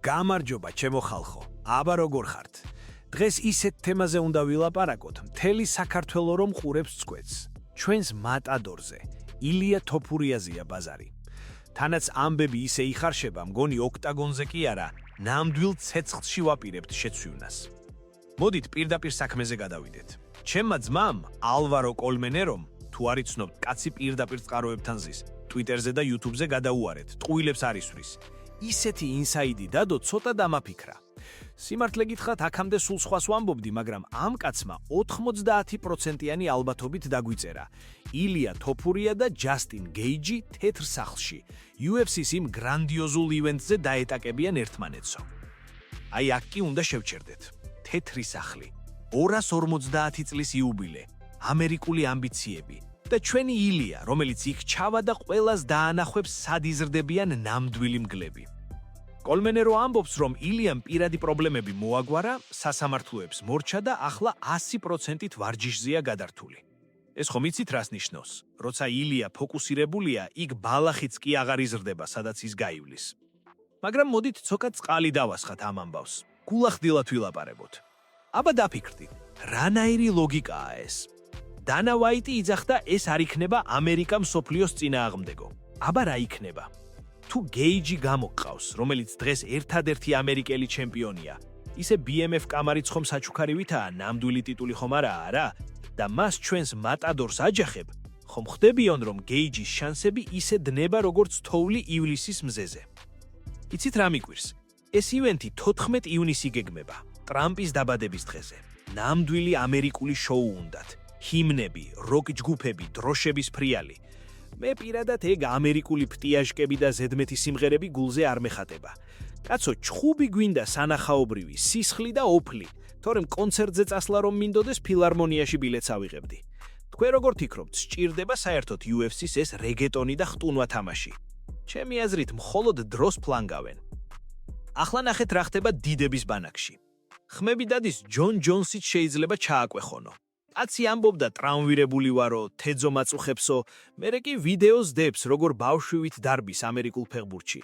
გამარჯობა ჩემო ხალხო, აბა როგორ ხართ? დღეს ისეთ თემაზე უნდა ვილაპარაკოთ, მთელი საქართველო რომ ყურებს წკვეთს. ჩვენს მატადორზე, ილია თოფურიაზეა ბაზარი. თანაც ამბები ისე იხარშება, მგონი ოქტაგონზე კი არა, ნამდვილ ცეცხლში ვაპირებთ შეცვივნას. მოდით პირდაპირ საქმეზე გადავიდეთ. ჩემმა ძმამ, ალვარო კოლმენერომ, თუ არ იცნობთ, კაცი პირდაპირ წყაროებთან ზის, Twitterზე და YouTube-ზე გადაუარეთ, ტყუილებს არ ისვრის. ისეთი ინსაიდი დადო ცოტა დამაფიქრა. სიმართლე გითხრათ, აქამდე სულ სხვას ვამბობდი, მაგრამ ამ კაცმა 90%-იანი ალბათობით დაგვიწერა. ილია თოფურია და ჯასტინ გეიჯი თეთრ სახლში, UFC-ს იმ გრანდიოზულ ივენტზე დაეტაკებიან ერთმანეთსო. აი აქ კი უნდა შევჩერდეთ. თეთრი სახლი, 250 წლის იუბილე, ამერიკული ამბიციები და ჩვენი ილია, რომელიც იქ ჩავა და ყველას დაანახვებს სად იზრდებიან ნამდვილი მგლები. კოლმენერო ამბობს, რომ ილიამ პირადი პრობლემები მოაგვარა, სასამართლოებს მორჩა და ახლა 100%-ით ვარჯიშზეა გადართული. ეს ხომ იცით რას ნიშნავს? როცა ილია ფოკუსირებულია, იქ ბალახიც კი აღარ იზრდება, სადაც ის გაივლის. მაგრამ მოდით ცოკა წყალი დავასხათ ამ ამბავს. გულახდილად ვილაპარებოთ. აბა დაფიქრდით, რანაირი ლოგიკაა ეს? დანა ვაიტი იძახდა, ეს არ იქნება ამერიკა მსოფლიოს წინააღმდეგო. აბა რა იქნება? თუ გეიჯი გამოგყავს, რომელიც დღეს ერთადერთი ამერიკელი ჩემპიონია, ისე BMF კამარიც ხომ საჩუქარივითაა, ნამდვილი ტიტული ხომ არაა, რა? და მას ჩვენს მატადორს აჯახებ, ხომ ხდებიონ, რომ გეიჯის შანსები ისე დნება, როგორც თოვლი ივლისის მზეზე. იცით რა მიკვირს? ეს ივენთი 14 ივნისი გეგმება, ტრამპის დაბადების დღეზე. ნამდვილი ამერიკული შოუ უნდათ. ჰიმნები, როკ ჯგუფები, დროშების ფრიალი. მე პირადად ეგ ამერიკული ფტიაჟკები და ზედმეტი სიმღერები გულზე არ მეხატება. კაცო, ჩხუბი გვინდა სანახაობრივი, სისხლი და ოფლი, თორემ კონცერტზე წასვლა რომ მინდოდეს ფილარმონიაში ბილეთს ავიღებდი. თქვენ როგორ ფიქრობთ, სჭირდება საერთოდ UFC-ს ეს რეგეტონი და ხტუნვა თამაში? ჩემი აზრით, მხოლოდ დროს ფლანგავენ. ახლა ნახეთ რა ხდება დიდების ბანაკში. ხმები დადის ჯონ ჯონსიც შეიძლება ჩააკვეხონო. კაცი ამბობდა ტრამვირებული ვარო, თეძო მაწუხებსო, მერე კი ვიდეოს დებს, როგორ ბავშვივით დარბის ამერიკულ ფეხბურთში.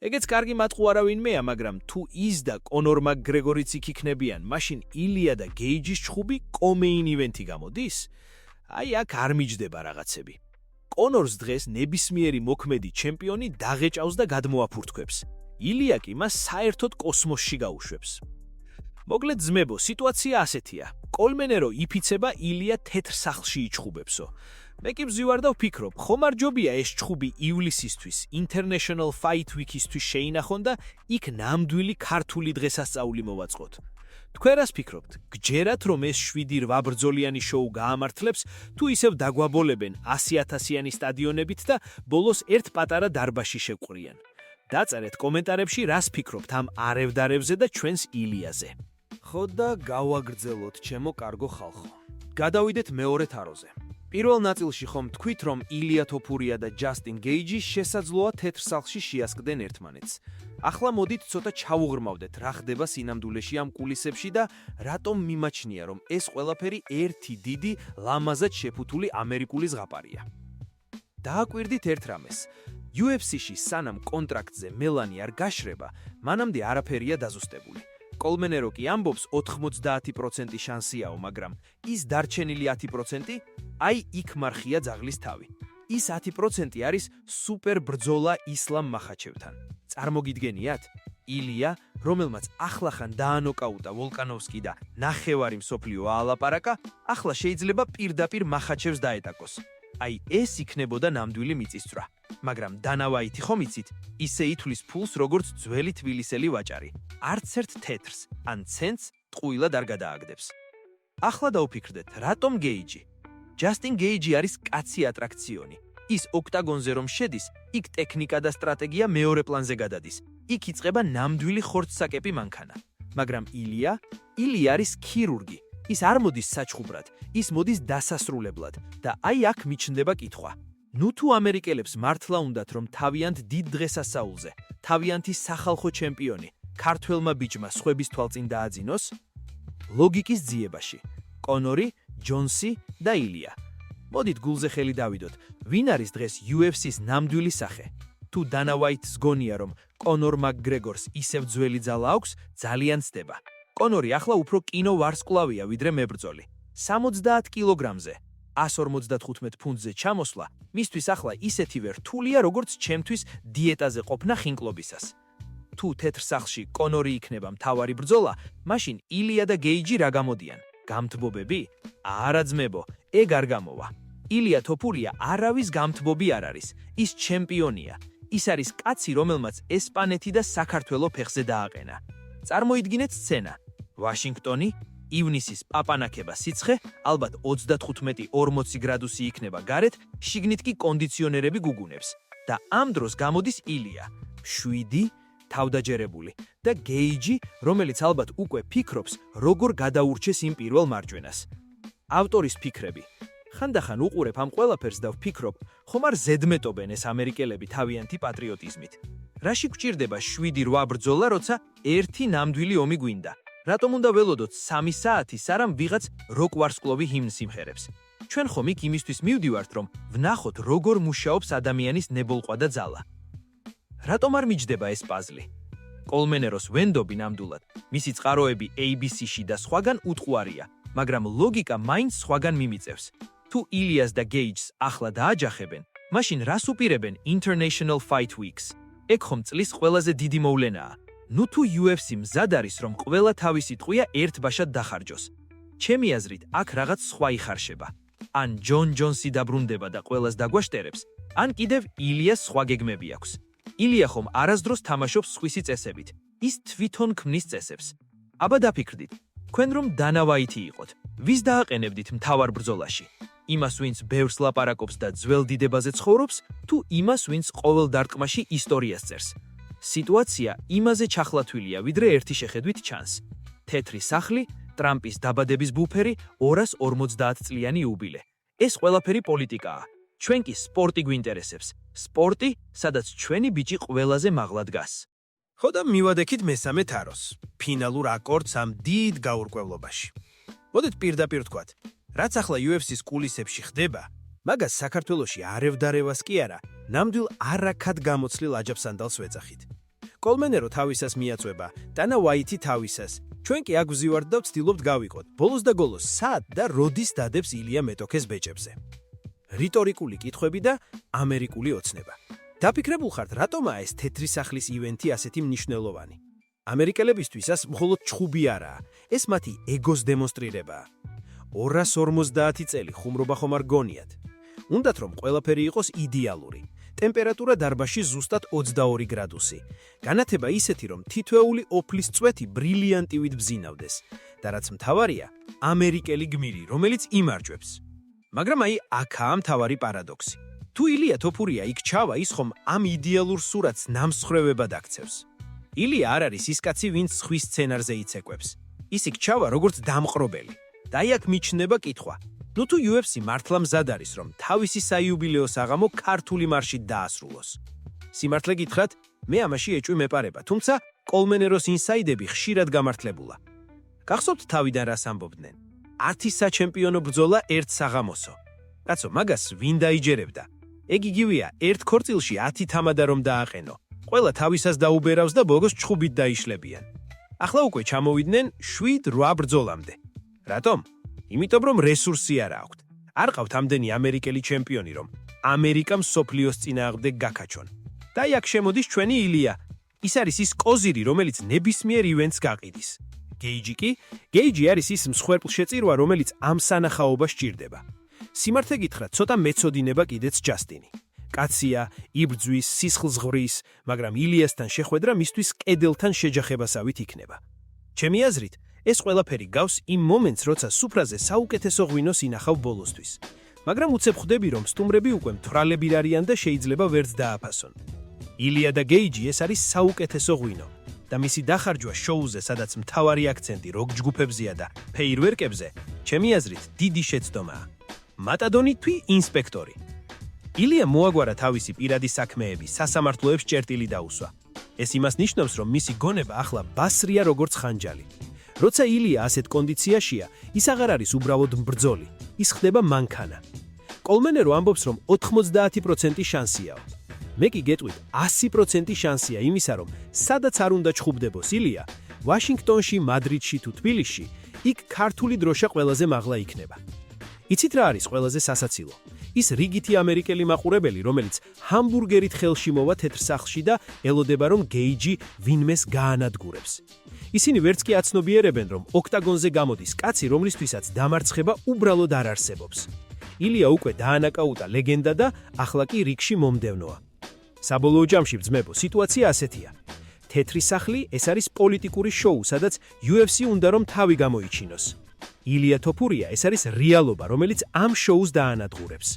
ეგეც კარგი მატყუ არავინმეა, მაგრამ თუ ის და კონორ მაკგრეგორიც იქ იქნებიან, მაშინ ილია და გეიჯის ჩხუბი კომეინ ივენთი გამოდის? აი აქ არ მიჯდება რაღაცები. კონორს დღეს ნებისმიერი მოქმედი ჩემპიონი დაღეჭავს და გადმოაფურთქვებს. ილია კი მას საერთოდ კოსმოსში გაუშვებს. მოკლედ ძმებო, სიტუაცია ასეთია. კოლმენერო იფიცება ილია თეთრ სახლში იჩხუბებსო. მე კი ვზივარ და ვფიქრობ, ხომ არ ჯობია ეს ჩხუბი ივლისისთვის, International Fight Week-ისთვის შეინახონ და იქ ნამდვილი ქართული დღესასწაული მოვაწყოთ. თქვენ რას ფიქრობთ? გჯერათ, რომ ეს 7 ბრძოლიანი შოუ გაამართლებს, თუ ისევ დაგვაბოლებენ 100,000-იანი სტადიონებით და ბოლოს ერთ პატარა დარბაზში შევყრიან? დაწერეთ კომენტარებში, რას ფიქრობთ ამ არევდარევზე და ჩვენს ილიაზე. ხო და გავაგრძელოთ ჩემო კარგო ხალხო. გადავიდეთ მეორე თაროზე. პირველ ნაწილში ხომ თქვით, რომ ილია თოფურია და ჯასტინ გეიჯი შესაძლოა თეთრ სახლში შეასკდნენ ერთმანეთს. ახლა მოდით ცოტა ჩავუღრმავდეთ, რა ხდება სინამდვილეში ამ კულისებში და რატომ მიმაჩნია, რომ ეს ყველაფერი ერთი დიდი ლამაზად შეფუთული ამერიკული ზღაპარია. დააკვირდით ერთ რამეს. UFC-ში სანამ კონტრაქტზე მელანი არ გაშრება, მანამდე არაფერია დაზუსტებული. კოლმენერო კი ამბობს 90% შანსიაო, მაგრამ ის დარჩენილი 10%, აი იქ მარხია ძაღლის თავი. ის 10% არის სუპერ ბრძოლა ისლამ მახაჩევთან. წარმოგიდგენიათ? ილია, რომელმაც ახლახან დაანოკაუტა ვოლკანოვსკი და ნახევარი მსოფლიო აალაპარაკა, ახლა შეიძლება პირდაპირ მახაჩევს დაეტაკოს. აი ეს იქნებოდა ნამდვილი მიწისძვრა. მაგრამ დანა ვაიტი ხომ იცით, ისე ითვლის ფულს როგორც ძველი თბილისელი ვაჭარი. არც ერთ თეთრს, ან ცენტს ტყუილად არ გადააგდებს. ახლა დავფიქრდეთ, რატომ გეიჯი? ჯასტინ გეიჯი არის კაცი ატრაქციონი. ის ოქტაგონზე რომ შედის, იქ ტექნიკა და სტრატეგია მეორე პლანზე გადადის. იქ იწყება ნამდვილი ხორცსაკეპი მანქანა. მაგრამ ილია არის ქირურგი. ის არ მოდის საჩხუბრად, ის მოდის დასასრულებლად და აი აქ მიჩნდება კითხვა. ნუ თუ ამერიკელებს მართლა უნდათ, რომ თავიანთ დიდ დღესასწაულზე, თავიანთი სახალხო ჩემპიონი, ქართველმა ბიჭმა სხვების თვალწინ დააძინოს? ლოგიკის ძიებაში. კონორი, ჯონსი და ილია. მოდით გულზე ხელი დავიდოთ. ვინ არის დღეს UFC-ს ნამდვილი სახე? თუ დანა ვაიტს გონია, რომ კონორ მაკგრეგორს ისევ ძველი ძალა აქვს, ძალიან ცდება. კონორი ახლა უფრო კინოვარსკვლავია, ვიდრე მებრძოლი. 70 კილოგრამზე, 155 ფუნტზე ჩამოსვლა, მისთვის ახლა ისეთივე რთულია, როგორც ჩემთვის დიეტაზე ყოფნა ხინკლობისას. თუ თეთრ სახლში კონორი იქნება მთავარი ბრძოლა, მაშინ ილია და გეიჯი რა გამოდიან? გამთბობები? არა ძმებო, ეგ არ გამოვა. ილია თოფურია არავის გამთბობი არ არის. ის ჩემპიონია. ის არის კაცი, რომელმაც ესპანეთი და საქართველო ფეხზე დააყენა. წარმოიდგინეთ სცენა. ვაშინგტონი, ივნისის პაპანაკება სიცხე, ალბათ 35-40 გრადუსი იქნება გარეთ, შიგნით კი კონდიციონერები გუგუნებს. და ამ დროს გამოდის ილია, 7 თავდაჯერებული და გეიჯი, რომელიც ალბათ უკვე ფიქრობს, როგორ გადაურჩეს იმ პირველ მარჯვენას. ავტორის ფიქრები. ხანდახან უყურებ ამ ყველაფერს და ვფიქრობ, ხომ არ ზედმეტობენ ეს ამერიკელები თავიანთი პატრიოტიზმით. რაში გვჭირდება 7-8 ბრძოლა, როცა ერთი ნამდვილი ომი გვინდა? რატომ უნდა ველოდოთ 3 საათი სარამ ვიღაც როკ ვარსკვლავი ჰიმნს სიმღერებს? ჩვენ ხომ იქ იმისთვის მივდივართ, რომ ვნახოთ, როგორ მუშაობს ადამიანის ნებოლყვა და ძალა. რატომ არ მიჯდება ეს პაზლი? კოლმენეროს ვენდობი ნამდვილად, მისი წყაროები ABC-ში და სხვაგან უტყუარია, მაგრამ ლოგიკა მაინც სხვაგან მიმიწევს. თუ ილიას და გეიჯს ახლა დააჯახებენ, მაშინ რას უპირებენ International Fight Weeks? ეგ ხომ წლის ყველაზე დიდი მოვლენაა. ნუ თუ UFC მზად არის, რომ ყველა თავისი ტყვია ერთბაშად დახარჯოს. ჩემი აზრით, აქ რაღაც სხვა იხარშება. ან ჯონ ჯონსი დაბრუნდება და ყველას დაგვაშტერებს, ან კიდევ ილიას სხვა გეგმები აქვს. ილია ხომ არასდროს თამაშობს სხვისი წესებით. ის თვითონ ქმნის წესებს. აბა დაფიქრდით, თქვენ რომ დანა ვაიტი იყოთ, ვის დააყენებდით მთავარ ბრძოლაში? იმას, ვინც ბევრს ლაპარაკობს და ძველ დიდებაზე ცხოვრობს, თუ იმას, ვინც ყოველ დარტყმაში ისტორიას წერს? სიტუაცია იმაზე ჩახლათვილია, ვიდრე ერთი შეხედვით ჩანს. თეთრი სახლი, ტრამპის დაბადების ბუფერი, 250 წლიანი იუბილე. ეს ყველაფერი პოლიტიკაა. ჩვენ კი სპორტი გვინტერესებს. სპორტი, სადაც ჩვენი ბიჭი ყველაზე მაღლა დგას. ხო და მივადექით მესამე თაროს, ფინალურ აკორდს ამ დიდ გაურკვევლობაში. მოდით პირდაპირ ვთქვათ, რაც ახლა UFC-ს კულისებში ხდება, მაგას საქართველოში არევდარევას კი არა, ნამდვილ არაქად გამოცლილ აჯაბსანდალს ვეძახით. კოლმენერო თავისას მიაწვება, დანა ვაიტი თავისას. ჩვენ კი აქ ვზივართ და ვცდილობთ გავიყოთ. ბოლოს და გოლოს სად და როდის დადებს ილია მეტოქეს ბეჭებზე. რიტორიკული კითხვები და ამერიკული ოცნება. დაფიქრებულ ხართ, რატომაა ეს თეთრი სახლის ივენთი ასეთი მნიშვნელოვანი? ამერიკელებისთვის ეს მხოლოდ ჩხუბი არაა, ეს მათი ეგოს დემონსტრირებაა. 250 წელი ხუმრობა ხომ არ გონიათ. უნდათ რომ ყველაფერი იყოს იდეალური. ტემპერატურა დარბაზში ზუსტად 22 გრადუსი. განათება ისეთი, რომ თითოეული ოფლის წვეთი ბრილიანტივით ბზინავდეს. და რაც მთავარია, ამერიკელი გმირი, რომელიც იმარჯვებს. მაგრამ აი აქაა მთავარი პარადოქსი. თუ ილია თოფურია იქ ჩავა, ის ხომ ამ იდეალურ სურათს ნამსხვრევებად აქცევს. ილია არ არის ის კაცი, ვინც ხვის სცენარზე იცეკვებს. ის იქ ჩავა როგორც დამყრობელი. და აი აქ მიჩნდება კითხვა. ნუ თუ UFC მართლა მზად არის, რომ თავისი საიუბილეო საღამო ქართული მარშით დაასრულოს. სიმართლე გითხრათ, მე ამაში ეჭვი მეპარება, თუმცა კოლმენეროს ინსაიდები ხშირად გამართლებულა. გახსოვთ თავიდან რას ამბობდნენ? 10 საჩემპიონო ბრძოლა ერთ საღამოსო. კაცო, მაგას ვინ დაიჯერებდა? ეგ იგივეა, ერთ ქორწილში 10 თამადა რომ დააყენო. ყველა თავისას დაუბერავს და ბოგოს ჩხუბით დაიშლებიან. ახლა უკვე ჩამოვიდნენ 7-8 ბრძოლამდე. რატომ? იმიტომ რომ რესურსი არ აქვთ. არ ყავთ ამდენი ამერიკელი ჩემპიონი, რომ ამერიკამ სოფლიოს წინააღმდეგ გაქაჩონ. და აი აქ შემოდის ჩვენი ილია. ის არის ის კოზირი, რომელიც ნებისმიერ ივენტს გაყიდის. გეიჯი კი? გეიჯი არის ის მსხვერპლშეწირვა, რომელიც ამ სანახაობას სჭირდება. სიმართლე გითხრათ, ცოტა მეწოდინება კიდეც ჯასტინი. კაცია, იბრძვის, სისხლს ღვრის, მაგრამ ილიასთან შეხვედრა მისთვის კედელთან შეჯახებასავით იქნება. ჩემი აზრით, ეს ყველაფერი გავს იმ მომენტს, როცა სუფრაზე საუკეთესო ღვინოს ინახავ ბოლოსთვის. მაგრამ უცებ ხვდები, რომ სტუმრები უკვე მთვრალები არიან და შეიძლება ვერც დააფასონ. ილია და გეიჯი ეს არის საუკეთესო ღვინო და მისი დახარჯვა შოუზე, სადაც მთავარი აქცენტი როკ ჯგუფებზეა და ფეირვერკებზე, ჩემი აზრით, დიდი შეცდომაა. მატადონი თუ ინსპექტორი. ილია მოაგვარა თავისი პირადი საქმეები, სასამართლოებს ჭერტილი დაუსვა. ეს იმას ნიშნავს, რომ მისი გონება ახლა ბასრია როგორც ხანჯალი. როცა ილია ასეთ კონდიციაშია, ის აღარ არის უბრალოდ mbრძოლი, ის ხდება მანქანა. კოლმენერო ამბობს, რომ 90% შანსიაო. მე კი გეტყვით 100% შანსია იმისა, რომ სადაც არ უნდა ჩხუბდებოს ილია, ვაშინგტონში, მადრიდში თუ თბილისში, იქ ქართული დროშა ყველაზე მაღლა იქნება. იცით რა არის ყველაზე სასაცილო? ის რიგითი ამერიკელი მაყურებელი, რომელიც ჰამბურგერით ხელში მოვა თეთრ სახლში და ელოდება, რომ გეიჯი ვინმეს გაანადგურებს. ისინი ვერც კი აცნობიერებენ, რომ ოქტაგონზე გამოდის კაცი, რომლისთვისაც დამარცხება უბრალოდ არ არსებობს. ილია უკვე დაანაკაუტა ლეგენდა და ახლა კი რიგში მომდევნოა. საბოლოო ჯამში ძმებო, სიტუაცია ასეთია. თეთრი სახლი ეს არის პოლიტიკური შოუ, სადაც UFC უნდა რომ თავი გამოიჩინოს. ილია თოფურია ეს არის რეალობა, რომელიც ამ შოუს დაანადგურებს.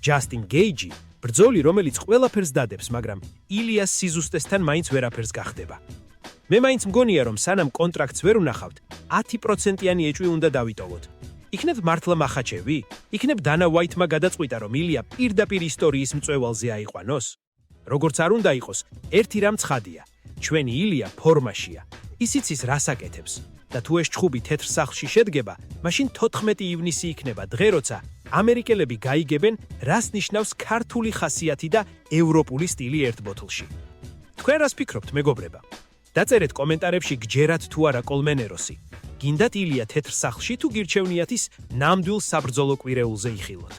ჯასტინ გეიჯი ბრძოლი, რომელიც ყველაფერს დადებს, მაგრამ ილიას სიზუსტესთან მაინც ვერაფერს გახდება. მე მაინც მგონია, რომ სანამ კონტრაქტს ვერ უნახავთ, 10%-იანი ეჭვი უნდა დავიტოვოთ. იქნებ მართლა მახაჩევი? იქნებ დანა ვაიტმა გადაწყვიტა, რომ ილია პირდაპირ ისტორიის მწვევალზე აიყვანოს? როგორც არ უნდა იყოს, ერთი რამ ცხადია. ჩვენი ილია ფორმაშია. ისიც ის რას აკეთებს. და თუ ეს ჩხუბი თეთრ სახლში შედგება, მაშინ 14 ივნისი იქნება დღე, როცა ამერიკელები გაიგებენ, რას ნიშნავს ქართული ხასიათი და ევროპული სტილი ერთ ბოთლში. თქვენ რას ფიქრობთ, მეგობრებო? დაწერეთ კომენტარებში გჯერათ თუ არა კოლმენეროსი. გინდათ ილია თეთრ სახლში თუ გირჩევნიათ ის ნამდვილ საბრძოლო კვირეულზე იხილოთ.